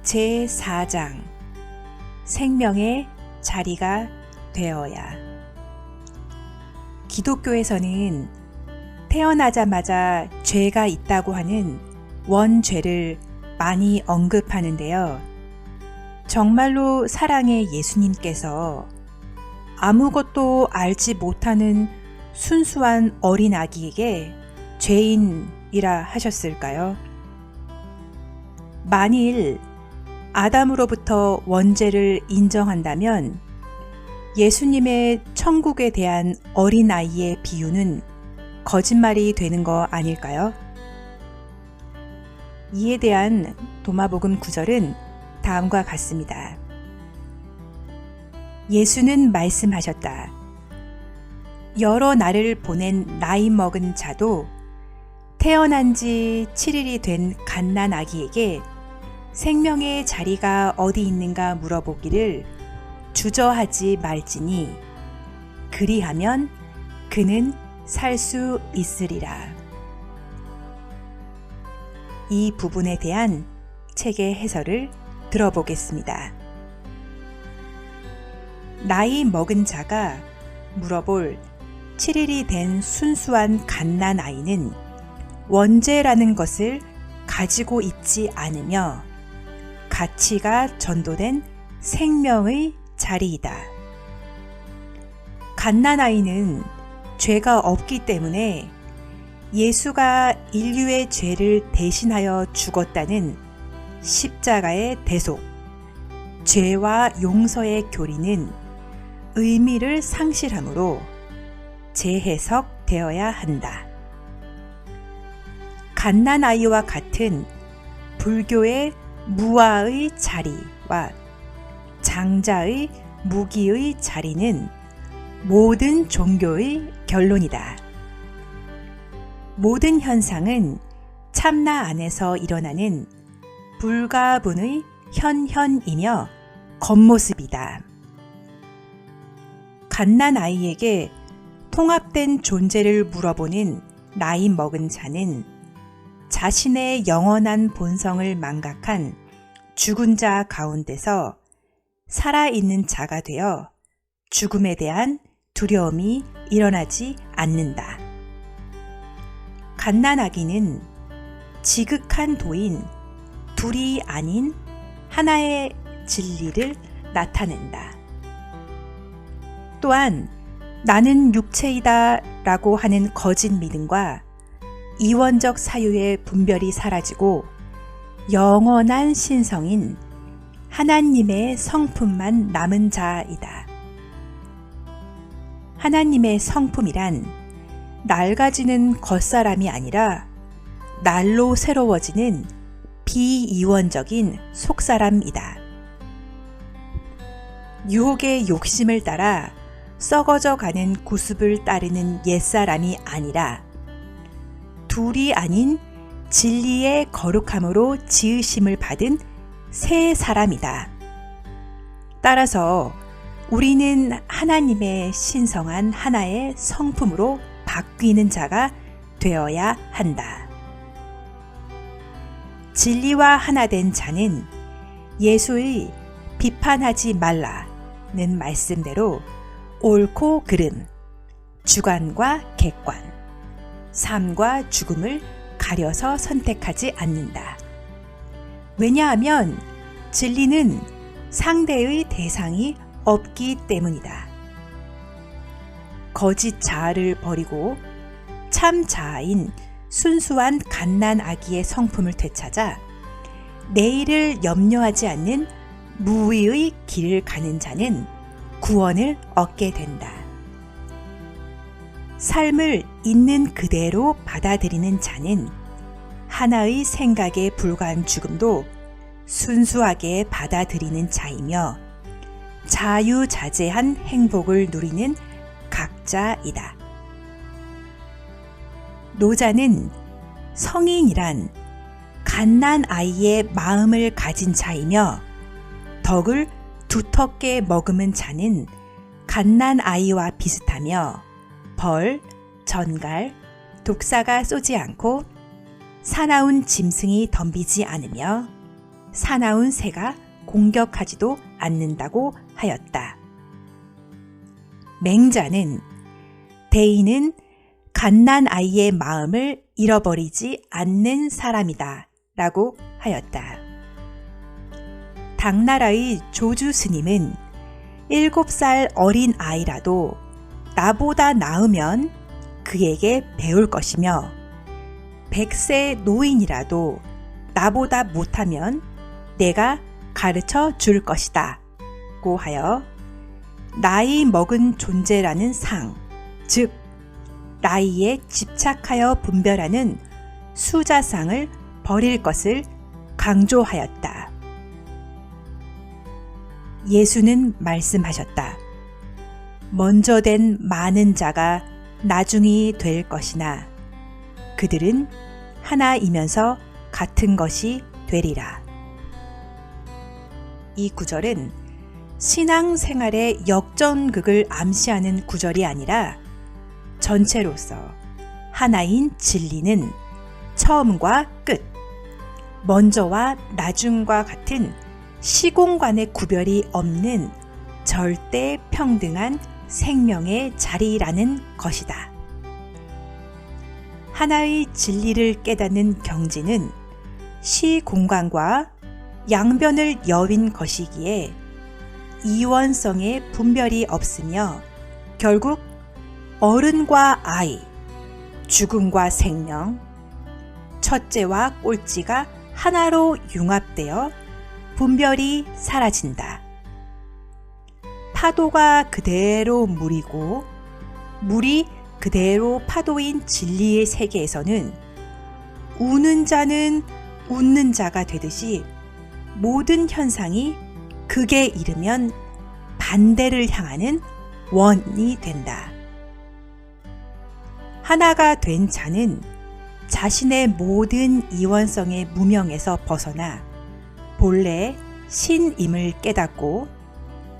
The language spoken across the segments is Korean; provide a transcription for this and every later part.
제4장 생명의 자리가 되어야. 기독교에서는 태어나자마자 죄가 있다고 하는 원죄를 많이 언급하는데요. 정말로 사랑의 예수님께서 아무것도 알지 못하는 순수한 어린 아기에게 죄인이라 하셨을까요? 만일 아담으로부터 원죄를 인정한다면 예수님의 천국에 대한 어린아이의 비유는 거짓말이 되는 거 아닐까요? 이에 대한 도마복음 9절은 다음과 같습니다. 예수는 말씀하셨다. 여러 날을 보낸 나이 먹은 자도 태어난 지 7일이 된 갓난아기에게 생명의 자리가 어디 있는가 물어보기를 주저하지 말지니 그리하면 그는 살 수 있으리라. 이 부분에 대한 책의 해설을 들어보겠습니다. 나이 먹은 자가 물어볼 7일이 된 순수한 갓난아이는 원죄라는 것을 가지고 있지 않으며 가치가 전도된 생명의 자리이다. 갓난아이는 죄가 없기 때문에 예수가 인류의 죄를 대신하여 죽었다는 십자가의 대속, 죄와 용서의 교리는 의미를 상실하므로 재해석되어야 한다. 갓난아이와 같은 불교의 무아의 자리와 장자의 무기의 자리는 모든 종교의 결론이다. 모든 현상은 참나 안에서 일어나는 불가분의 현현이며 겉모습이다. 갓난아이에게 통합된 존재를 물어보는 나이 먹은 자는 자신의 영원한 본성을 망각한 죽은 자 가운데서 살아있는 자가 되어 죽음에 대한 두려움이 일어나지 않는다. 갓난아기는 지극한 도인 둘이 아닌 하나의 진리를 나타낸다. 또한 나는 육체이다 라고 하는 거짓 믿음과 이원적 사유의 분별이 사라지고 영원한 신성인 하나님의 성품만 남은 자이다. 하나님의 성품이란 낡아지는 겉사람이 아니라 날로 새로워지는 비이원적인 속사람이다. 유혹의 욕심을 따라 썩어져 가는 구습을 따르는 옛사람이 아니라 둘이 아닌 진리의 거룩함으로 지으심을 받은 새 사람이다. 따라서 우리는 하나님의 신성한 하나의 성품으로 바뀌는 자가 되어야 한다. 진리와 하나 된 자는 예수의 비판하지 말라는 말씀대로 옳고 그름, 주관과 객관, 삶과 죽음을 가려서 선택하지 않는다. 왜냐하면 진리는 상대의 대상이 없기 때문이다. 거짓 자아를 버리고 참 자아인 순수한 갓난아기의 성품을 되찾아 내일을 염려하지 않는 무의의 길을 가는 자는 구원을 얻게 된다. 삶을 있는 그대로 받아들이는 자는 하나의 생각에 불과한 죽음도 순수하게 받아들이는 자이며 자유자재한 행복을 누리는 각자이다. 노자는 성인이란 갓난아이의 마음을 가진 자이며 덕을 두텁게 머금은 자는 갓난아이와 비슷하며 벌, 전갈, 독사가 쏘지 않고 사나운 짐승이 덤비지 않으며 사나운 새가 공격하지도 않는다고 하였다. 맹자는 대인은 갓난 아이의 마음을 잃어버리지 않는 사람이다 라고 하였다. 당나라의 조주 스님은 7살 어린 아이라도 나보다 나으면 그에게 배울 것이며 100세 노인이라도 나보다 못하면 내가 가르쳐 줄 것이다 고 하여 나이 먹은 존재라는 상, 즉 나이에 집착하여 분별하는 수자상을 버릴 것을 강조하였다. 예수는 말씀하셨다. 먼저 된 많은 자가 나중이 될 것이나 그들은 하나이면서 같은 것이 되리라. 이 구절은 신앙생활의 역전극을 암시하는 구절이 아니라 전체로서 하나인 진리는 처음과 끝, 먼저와 나중과 같은 시공간의 구별이 없는 절대 평등한 생명의 자리라는 것이다. 하나의 진리를 깨닫는 경지는 시공간과 양변을 여윈 것이기에 이원성의 분별이 없으며 결국 어른과 아이, 죽음과 생명, 첫째와 꼴찌가 하나로 융합되어 분별이 사라진다. 파도가 그대로 물이고 물이 그대로 파도인 진리의 세계에서는 우는 자는 웃는 자가 되듯이 모든 현상이 극에 이르면 반대를 향하는 원이 된다. 하나가 된 자는 자신의 모든 이원성의 무명에서 벗어나 본래 신임을 깨닫고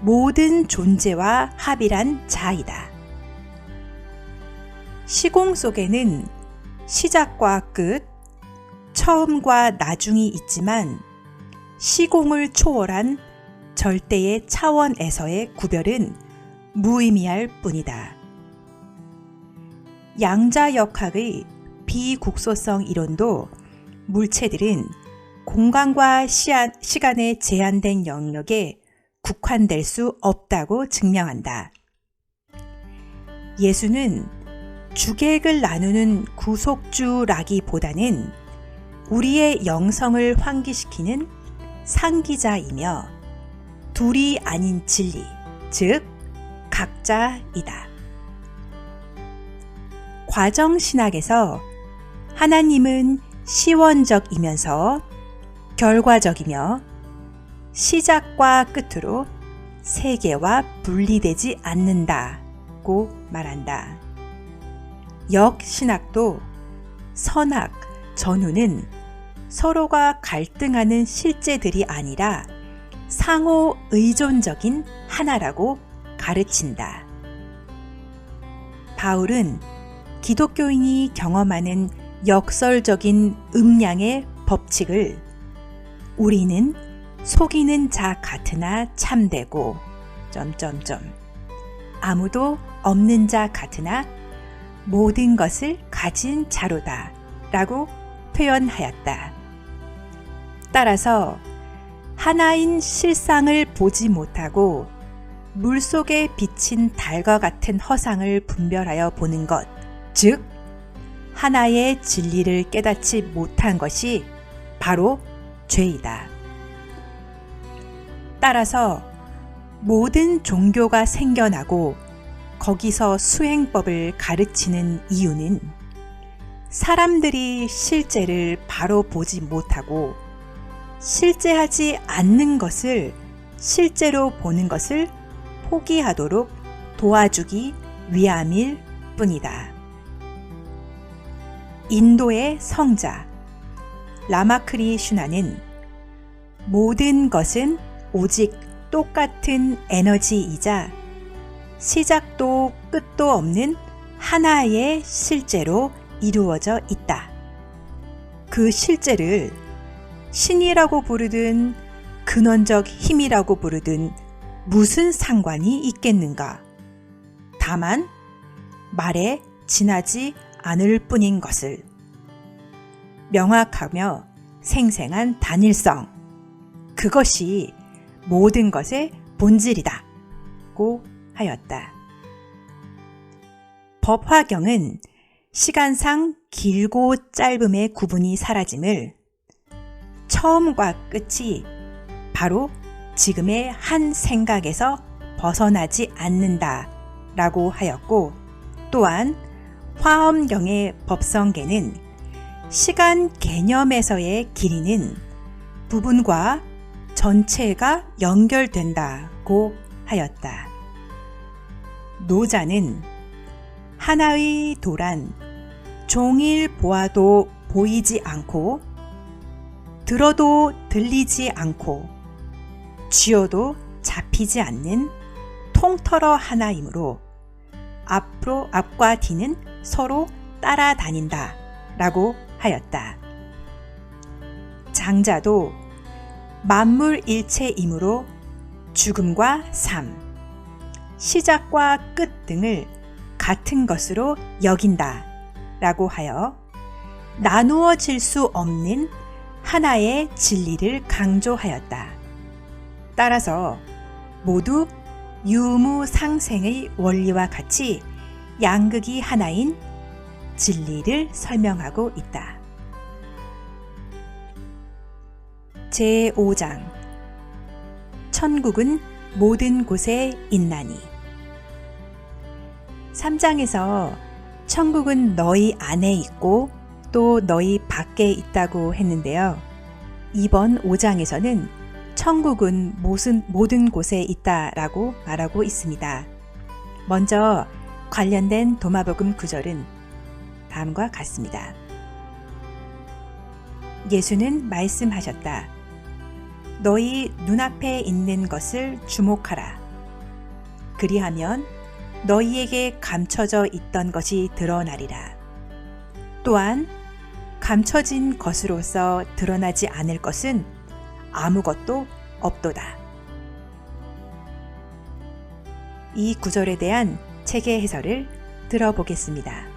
모든 존재와 합일한 자이다. 시공 속에는 시작과 끝, 처음과 나중이 있지만 시공을 초월한 절대의 차원에서의 구별은 무의미할 뿐이다. 양자역학의 비국소성 이론도 물체들은 공간과 시간의 제한된 영역에 국한될 수 없다고 증명한다. 예수는 주객을 나누는 구속주라기보다는 우리의 영성을 환기시키는 상기자이며 둘이 아닌 진리, 즉 각자이다. 과정신학에서 하나님은 시원적이면서 결과적이며 시작과 끝으로 세계와 분리되지 않는다고 말한다. 역신학도 선악, 전후는 서로가 갈등하는 실제들이 아니라 상호 의존적인 하나라고 가르친다. 바울은 기독교인이 경험하는 역설적인 음양의 법칙을 우리는 속이는 자 같으나 참되고 아무도 없는 자 같으나 모든 것을 가진 자로다 라고 표현하였다. 따라서 하나인 실상을 보지 못하고 물속에 비친 달과 같은 허상을 분별하여 보는 것, 즉 하나의 진리를 깨닫지 못한 것이 바로 죄이다. 따라서 모든 종교가 생겨나고 거기서 수행법을 가르치는 이유는 사람들이 실제를 바로 보지 못하고 실제하지 않는 것을 실제로 보는 것을 포기하도록 도와주기 위함일 뿐이다. 인도의 성자 라마크리슈나는 모든 것은 오직 똑같은 에너지이자 시작도 끝도 없는 하나의 실제로 이루어져 있다. 그 실제를 신이라고 부르든 근원적 힘이라고 부르든 무슨 상관이 있겠는가? 다만 말에 지나지 않을 뿐인 것을. 명확하며 생생한 단일성. 그것이 모든 것의 본질이다. 고 하였다. 법화경은 시간상 길고 짧음의 구분이 사라짐을, 처음과 끝이 바로 지금의 한 생각에서 벗어나지 않는다 라고 하였고, 또한 화엄경의 법성계는 시간 개념에서의 길이는 부분과 전체가 연결된다고 하였다. 노자는 하나의 도란 종일 보아도 보이지 않고 들어도 들리지 않고 쥐어도 잡히지 않는 통털어 하나이므로 앞과 뒤는 서로 따라다닌다 라고 하였다. 장자도 만물일체이므로 죽음과 삶, 시작과 끝 등을 같은 것으로 여긴다 라고 하여 나누어질 수 없는 하나의 진리를 강조하였다. 따라서 모두 유무상생의 원리와 같이 양극이 하나인 진리를 설명하고 있다. 제5장 천국은 모든 곳에 있나니. 3장에서 천국은 너희 안에 있고 또 너희 밖에 있다고 했는데요. 이번 5장에서는 천국은 모든 곳에 있다라고 말하고 있습니다. 먼저 관련된 도마복음 구절은 다음과 같습니다. 예수는 말씀하셨다. 너희 눈앞에 있는 것을 주목하라. 그리하면 너희에게 감춰져 있던 것이 드러나리라. 또한 감춰진 것으로서 드러나지 않을 것은 아무것도 없도다. 이 구절에 대한 책의 해설을 들어보겠습니다.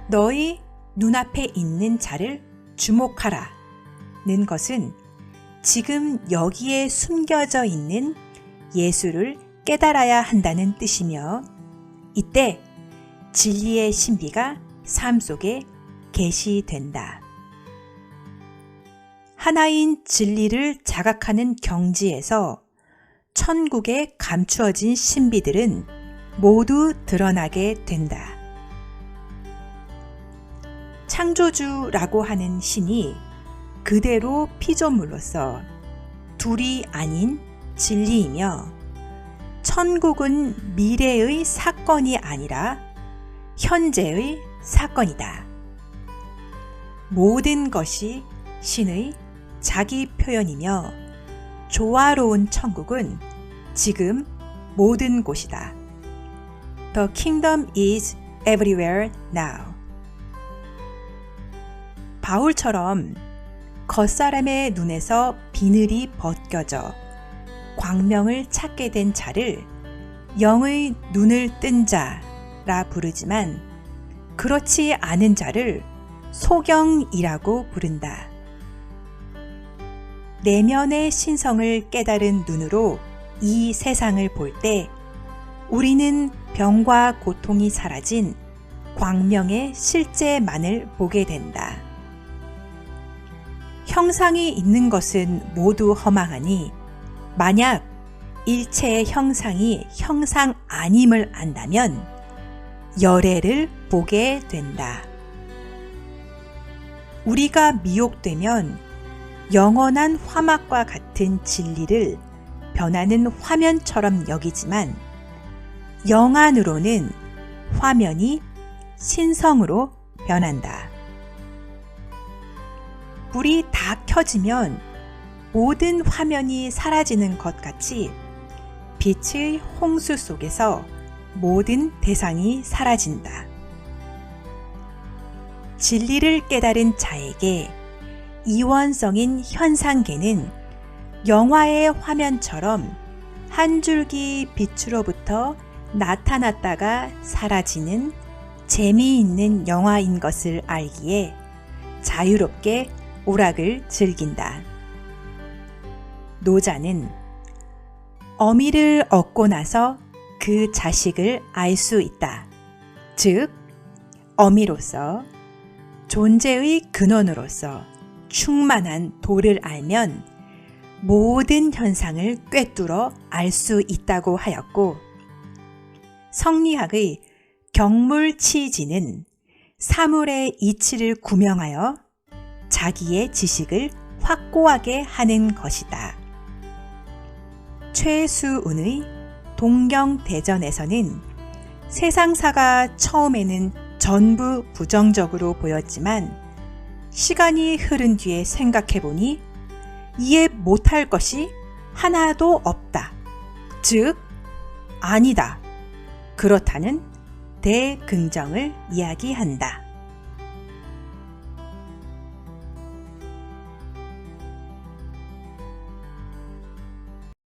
너희 눈앞에 있는 자를 주목하라 는 것은 지금 여기에 숨겨져 있는 예수를 깨달아야 한다는 뜻이며, 이때 진리의 신비가 삶 속에 계시된다. 하나인 진리를 자각하는 경지에서 천국에 감추어진 신비들은 모두 드러나게 된다. 창조주라고 하는 신이 그대로 피조물로서 둘이 아닌 진리이며, 천국은 미래의 사건이 아니라 현재의 사건이다. 모든 것이 신의 자기 표현이며 조화로운 천국은 지금 모든 곳이다. The kingdom is everywhere now. 바울처럼 겉사람의 눈에서 비늘이 벗겨져 광명을 찾게 된 자를 영의 눈을 뜬 자라 부르지만, 그렇지 않은 자를 소경이라고 부른다. 내면의 신성을 깨달은 눈으로 이 세상을 볼 때 우리는 병과 고통이 사라진 광명의 실제만을 보게 된다. 형상이 있는 것은 모두 허망하니 만약 일체의 형상이 형상 아님을 안다면 열애를 보게 된다. 우리가 미혹되면 영원한 화막과 같은 진리를 변하는 화면처럼 여기지만, 영안으로는 화면이 신성으로 변한다. 불이 다 켜지면 모든 화면이 사라지는 것 같이 빛의 홍수 속에서 모든 대상이 사라진다. 진리를 깨달은 자에게 이원성인 현상계는 영화의 화면처럼 한 줄기 빛으로부터 나타났다가 사라지는 재미있는 영화인 것을 알기에 자유롭게 오락을 즐긴다. 노자는 어미를 얻고 나서 그 자식을 알 수 있다. 즉, 어미로서 존재의 근원으로서 충만한 도를 알면 모든 현상을 꿰뚫어 알 수 있다고 하였고, 성리학의 경물치지는 사물의 이치를 구명하여 자기의 지식을 확고하게 하는 것이다. 최수운의 동경대전에서는 세상사가 처음에는 전부 부정적으로 보였지만 시간이 흐른 뒤에 생각해보니 이해 못할 것이 하나도 없다. 즉, 아니다. 그렇다는 대긍정을 이야기한다.